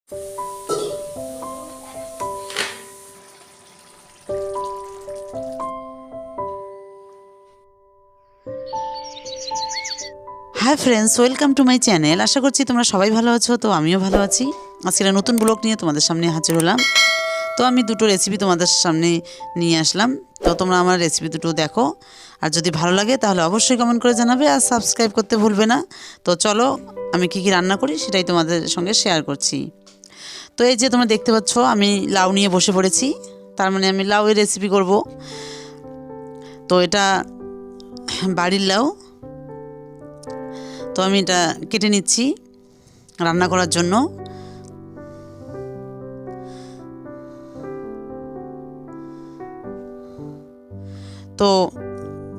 High friends, welcome to my channel. আশা করছি তোমরা সবাই ভালো আছো। তো আমিও ভালো আছি। আজকে একটা নতুন ব্লগ নিয়ে তোমাদের সামনে হাজির হলাম। তো আমি দুটো রেসিপি তোমাদের সামনে নিয়ে আসলাম। তো তোমরা আমার রেসিপি দুটো দেখো, আর যদি ভালো লাগে তাহলে অবশ্যই কমেন্ট করে জানাবে, আর সাবস্ক্রাইব করতে ভুলবে না। তো চলো, আমি কী কী রান্না করি সেটাই তোমাদের সঙ্গে শেয়ার করছি। তো এই যে তোমরা দেখতে পাচ্ছ, আমি লাউ নিয়ে বসে পড়েছি। তার মানে আমি লাউয়ের রেসিপি করব। তো এটা বাড়ির লাউ। তো আমি এটা কেটে নিচ্ছি রান্না করার জন্য। তো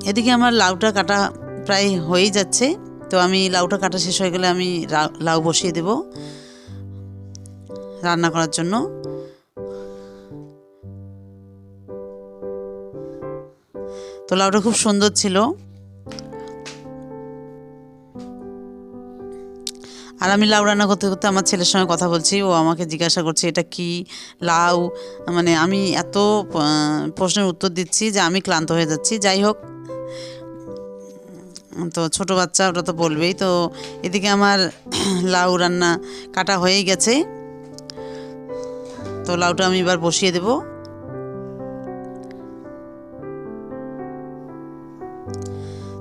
এদিকে আমার লাউটা কাটা প্রায় হয়েই যাচ্ছে। তো আমি লাউটা কাটা শেষ হয়ে গেলে আমি লাউ বসিয়ে দেব রান্না করার জন্য। তো লাউটা খুব সুন্দর ছিল। আর আমি লাউ রান্না করতে করতে আমার ছেলের সঙ্গে কথা বলছি। ও আমাকে জিজ্ঞাসা করছে এটা কি লাউ। মানে আমি এত প্রশ্নের উত্তর দিচ্ছি যে আমি ক্লান্ত হয়ে যাচ্ছি। যাই হোক, তো ছোটো বাচ্চা, ওটা তো বলবেই। তো এদিকে আমার লাউ রান্না কাটা হয়েই গেছে। তো লাউটা আমি এবার বসিয়ে দেব।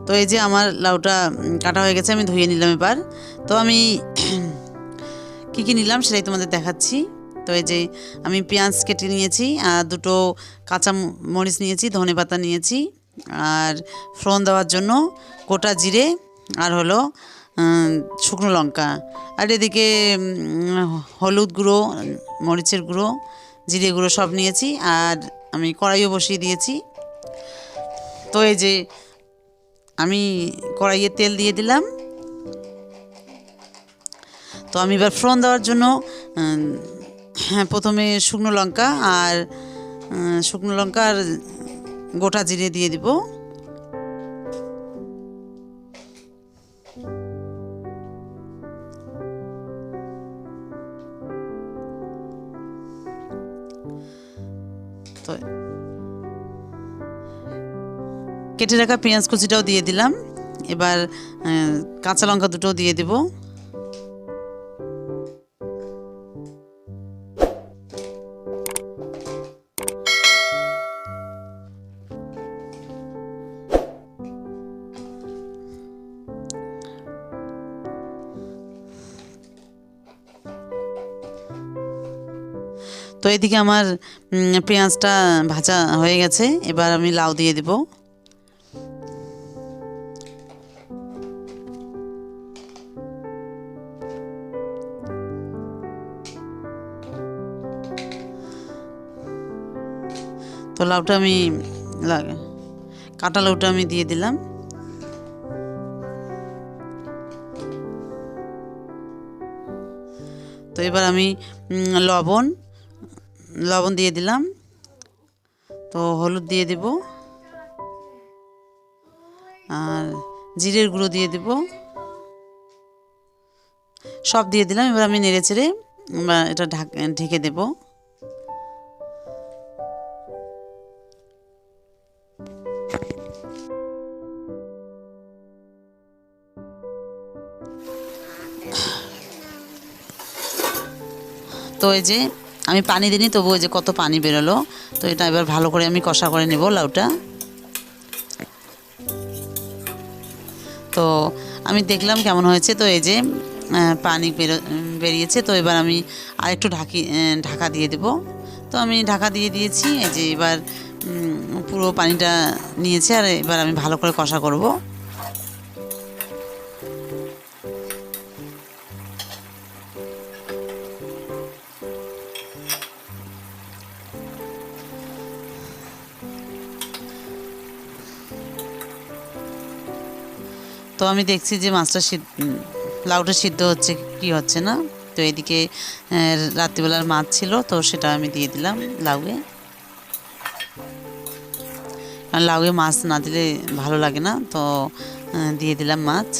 তো এই যে আমার লাউটা কাটা হয়ে গেছে, আমি ধুয়ে নিলাম এবার। তো আমি কী কী নিলাম সেটাই তোমাদের দেখাচ্ছি। তো এই যে আমি পেঁয়াজ কেটে নিয়েছি, আর দুটো কাঁচা মরিচ নিয়েছি, ধনেপাতা নিয়েছি, আর ফোড়ন দেওয়ার জন্য গোটা জিরে, আর হলো শুকনো লঙ্কা। আর এদিকে হলুদ গুঁড়ো, মরিচের গুঁড়ো, জিরে গুঁড়ো সব নিয়েছি। আর আমি কড়াইও বসিয়ে দিয়েছি। তো এই যে আমি কড়াইয়ে তেল দিয়ে দিলাম। তো আমি এবার ফোড়ন দেওয়ার জন্য প্রথমে শুকনো লঙ্কা আর গোটা জিরে দিয়ে দিব। তো কেটে রাখা পেঁয়াজ কুচিটাও দিয়ে দিলাম। এবার কাঁচা লঙ্কা দুটোও দিয়ে দেব। তো এদিকে আমার পেঁয়াজটা ভাজা হয়ে গেছে। এবার আমি লাউ দিয়ে দেব। তো লাউটা আমি কাটা লাউটা আমি দিয়ে দিলাম। তো এবার আমি লবণ দিয়ে দিলাম। তো হলুদ দিয়ে দেব, আর জিরের গুঁড়ো দিয়ে দেব, সব দিয়ে দিলাম। এবার আমি নেড়ে চেড়ে এটা ঢেকে দেব। তো এই যে আমি পানি দিইনি, তবু ওই যে কত পানি বেরোলো। তো এটা এবার ভালো করে আমি কষা করে নেব লাউটা। তো আমি দেখলাম কেমন হয়েছে। তো এই যে পানি বেরিয়েছে। তো এবার আমি আরেকটু ঢাকা দিয়ে দেব। তো আমি ঢাকা দিয়ে দিয়েছি। এই যে এবার পুরো পানিটা নিয়েছে, আর এবার আমি ভালো করে কষা করব। তো আমি দেখছি যে লাউটা সিদ্ধ হচ্ছে কি হচ্ছে না। তো এদিকে রাত্রিবেলার মাছ ছিল, তো সেটা আমি দিয়ে দিলাম লাউয়ে। কারণ লাউয়ে মাছ না দিলে ভালো লাগে না। তো দিয়ে দিলাম মাছ।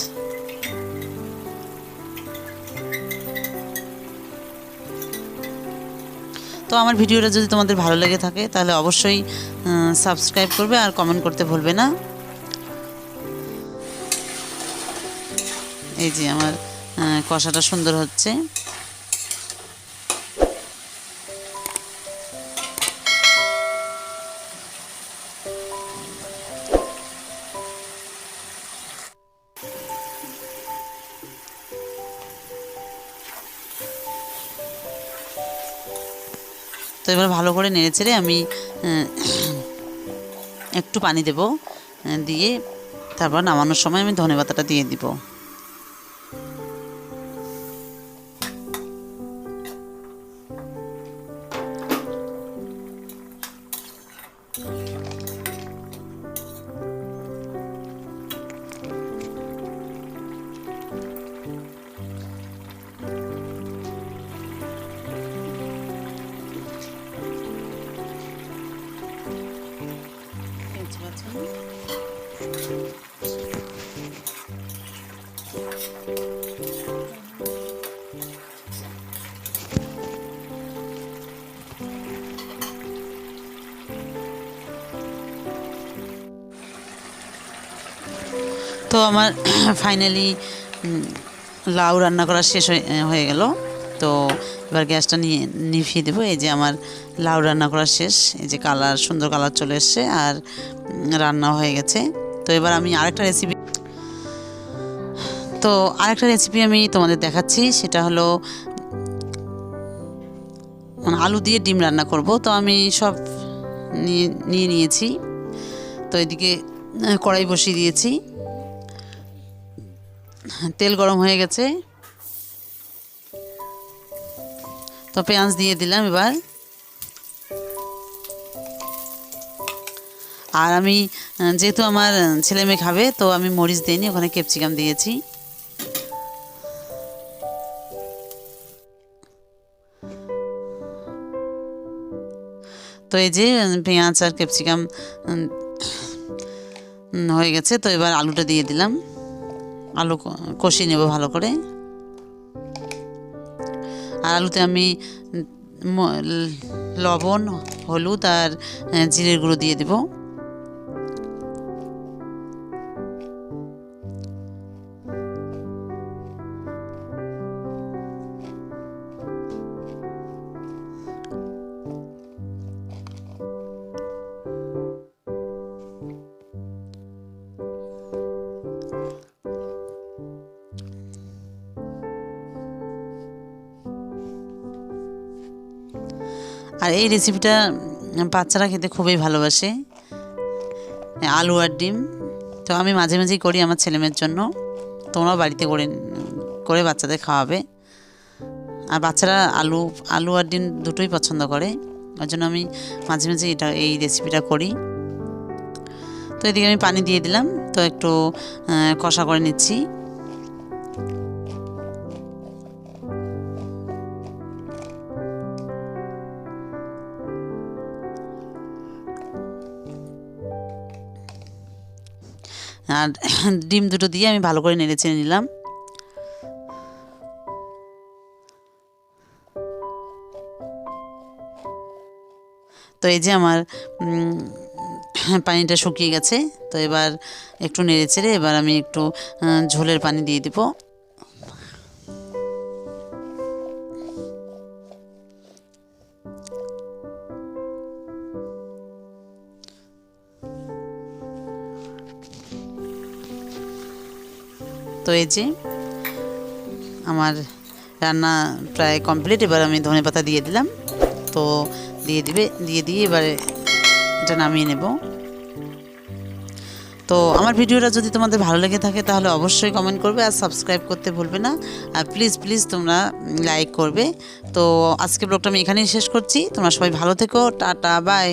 তো আমার ভিডিওটা যদি তোমাদের ভালো লেগে থাকে তাহলে অবশ্যই সাবস্ক্রাইব করবে আর কমেন্ট করতে ভুলবে না। এই যে আমার কষাটা সুন্দর হচ্ছে। তো এবার ভালো করে নেড়েচেড়ে আমি একটু পানি দেব, দিয়ে তারপর নামানোর সময় আমি ধনেপাতাটা দিয়ে দিব। তো আমার ফাইনালি লাউ রান্না করা শেষ হয়ে গেল। তো এবার গ্যাসটা নিভিয়ে দেবো। এই যে আমার লাউ রান্না করা শেষ। এই যে সুন্দর কালার চলে এসছে আর রান্না হয়ে গেছে। তো এবার আমি আরেকটা রেসিপি আমি তোমাদের দেখাচ্ছি। সেটা হলো আলু দিয়ে ডিম রান্না করব। তো আমি সব নিয়ে নিয়েছি। তো এদিকে কড়াই বসিয়ে দিয়েছি, তেল গরম হয়ে গেছে। তো পেঁয়াজ দিয়ে দিলাম এবার। আর আমি যেহেতু আমার ছেলে মেয়ে খাবে, তো আমি মরিচ দিইনি, ওখানে ক্যাপসিকাম দিয়েছি। তো এই যে পেঁয়াজ আর ক্যাপসিকাম হয়ে গেছে। তো এবার আলুটা দিয়ে দিলাম। আলু কষিয়ে নেব ভালো করে। আর আলুতে আমি লবণ, হলুদ আর জিরের গুঁড়ো দিয়ে দেব। আর এই রেসিপিটা বাচ্চারা খেতে খুবই ভালোবাসে, আলু আর ডিম। তো আমি মাঝে মাঝেই করি আমার ছেলেমেয়ের জন্য। তোমরাও বাড়িতে করে বাচ্চাদের খাওয়াবে। আর বাচ্চারা আলু আর ডিম দুটোই পছন্দ করে, ওই জন্য আমি মাঝে মাঝে এই রেসিপিটা করি। তো এদিকে আমি পানি দিয়ে দিলাম। তো একটু কষা করে নিচ্ছি। আর ডিম দুটো দিয়ে আমি ভালো করে নেড়ে চেড়ে নিলাম। তো এই যে আমার পানিটা শুকিয়ে গেছে। তো এবার একটু নেড়ে চেড়ে এবার আমি একটু ঝোলের পানি দিয়ে দেব। তো এই যে আমার রান্না প্রায় কমপ্লিট। এবার আমি ধনেপাতা দিয়ে দিলাম। তো দিয়ে এবারে এটা নামিয়ে নেব। তো আমার ভিডিওটা যদি তোমাদের ভালো লেগে থাকে তাহলে অবশ্যই কমেন্ট করবে আর সাবস্ক্রাইব করতে ভুলবে না। আর প্লিজ তোমরা লাইক করবে। তো আজকে ব্লগটা আমি এখানেই শেষ করছি। তোমরা সবাই ভালো থেকো। Tata, by.